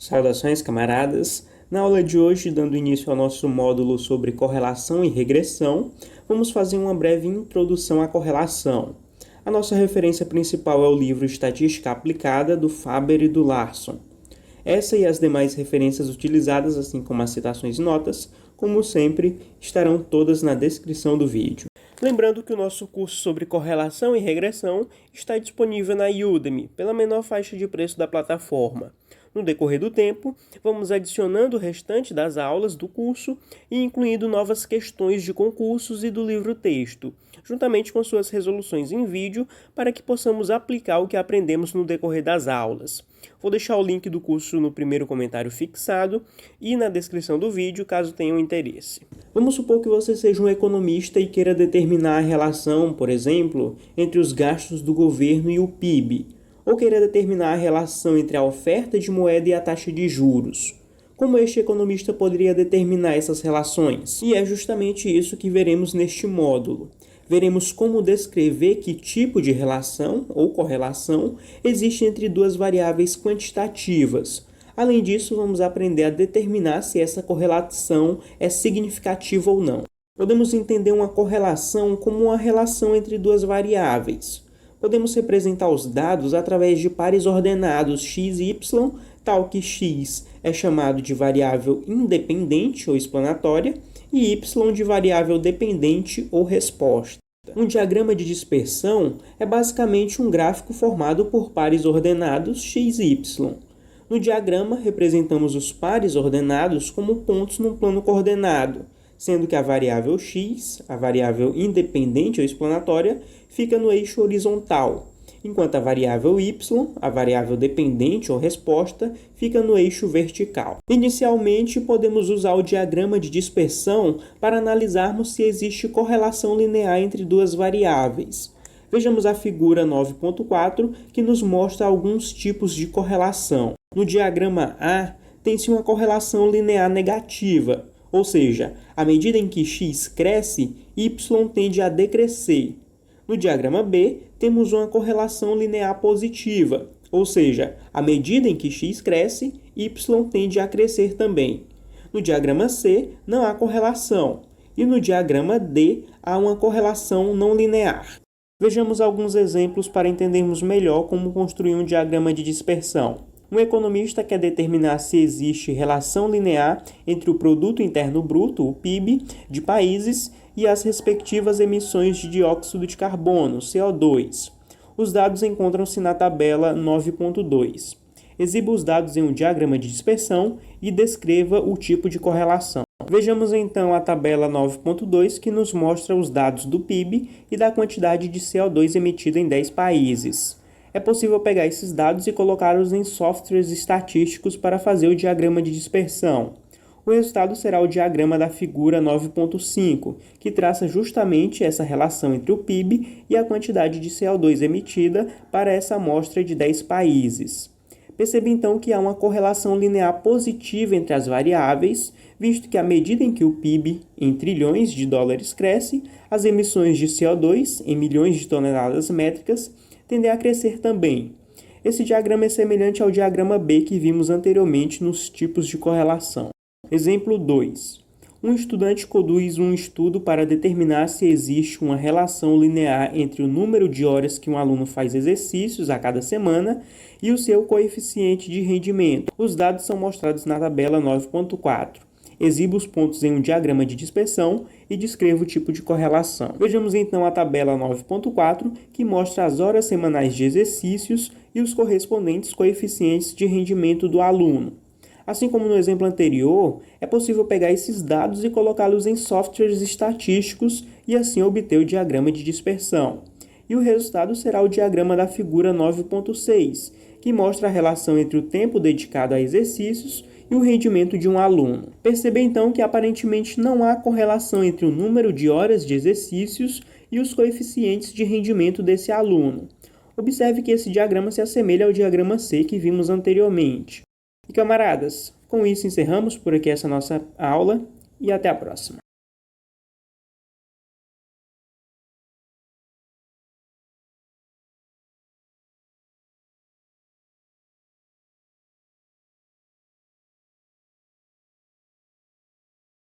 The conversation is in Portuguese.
Saudações, camaradas! Na aula de hoje, dando início ao nosso módulo sobre correlação e regressão, vamos fazer uma breve introdução à correlação. A nossa referência principal é o livro Estatística Aplicada, do Faber e do Larson. Essa e as demais referências utilizadas, assim como as citações e notas, como sempre, estarão todas na descrição do vídeo. Lembrando que o nosso curso sobre correlação e regressão está disponível na Udemy, pela menor faixa de preço da plataforma. No decorrer do tempo, vamos adicionando o restante das aulas do curso e incluindo novas questões de concursos e do livro-texto, juntamente com suas resoluções em vídeo, para que possamos aplicar o que aprendemos no decorrer das aulas. Vou deixar o link do curso no primeiro comentário fixado e na descrição do vídeo, caso tenham interesse. Vamos supor que você seja um economista e queira determinar a relação, por exemplo, entre os gastos do governo e o PIB, ou queira determinar a relação entre a oferta de moeda e a taxa de juros. Como este economista poderia determinar essas relações? E é justamente isso que veremos neste módulo. Veremos como descrever que tipo de relação ou correlação existe entre duas variáveis quantitativas. Além disso, vamos aprender a determinar se essa correlação é significativa ou não. Podemos entender uma correlação como uma relação entre duas variáveis. Podemos representar os dados através de pares ordenados x e y, tal que x é chamado de variável independente ou explanatória e y de variável dependente ou resposta. Um diagrama de dispersão é basicamente um gráfico formado por pares ordenados x e y. No diagrama, representamos os pares ordenados como pontos num plano coordenado, sendo que a variável x, a variável independente ou explanatória, fica no eixo horizontal, enquanto a variável y, a variável dependente ou resposta, fica no eixo vertical. Inicialmente, podemos usar o diagrama de dispersão para analisarmos se existe correlação linear entre duas variáveis. Vejamos a figura 9.4, que nos mostra alguns tipos de correlação. No diagrama A, tem-se uma correlação linear negativa, ou seja, à medida em que x cresce, y tende a decrescer. No diagrama B, temos uma correlação linear positiva, ou seja, à medida em que x cresce, y tende a crescer também. No diagrama C, não há correlação, e no diagrama D, há uma correlação não linear. Vejamos alguns exemplos para entendermos melhor como construir um diagrama de dispersão. Um economista quer determinar se existe relação linear entre o Produto Interno Bruto, o PIB, de países e as respectivas emissões de dióxido de carbono, CO2. Os dados encontram-se na tabela 9.2. Exiba os dados em um diagrama de dispersão e descreva o tipo de correlação. Vejamos então a tabela 9.2, que nos mostra os dados do PIB e da quantidade de CO2 emitida em 10 países. É possível pegar esses dados e colocá-los em softwares estatísticos para fazer o diagrama de dispersão. O resultado será o diagrama da figura 9.5, que traça justamente essa relação entre o PIB e a quantidade de CO2 emitida para essa amostra de 10 países. Perceba então que há uma correlação linear positiva entre as variáveis, visto que à medida em que o PIB em trilhões de dólares cresce, as emissões de CO2 em milhões de toneladas métricas tendem a crescer também. Esse diagrama é semelhante ao diagrama B que vimos anteriormente nos tipos de correlação. Exemplo 2. Um estudante conduz um estudo para determinar se existe uma relação linear entre o número de horas que um aluno faz exercícios a cada semana e o seu coeficiente de rendimento. Os dados são mostrados na tabela 9.4. Exiba os pontos em um diagrama de dispersão e descreva o tipo de correlação. Vejamos então a tabela 9.4, que mostra as horas semanais de exercícios e os correspondentes coeficientes de rendimento do aluno. Assim como no exemplo anterior, é possível pegar esses dados e colocá-los em softwares estatísticos e assim obter o diagrama de dispersão. E o resultado será o diagrama da figura 9.6, que mostra a relação entre o tempo dedicado a exercícios e o rendimento de um aluno. Perceba então que aparentemente não há correlação entre o número de horas de exercícios e os coeficientes de rendimento desse aluno. Observe que esse diagrama se assemelha ao diagrama C que vimos anteriormente. E camaradas, com isso encerramos por aqui essa nossa aula e até a próxima.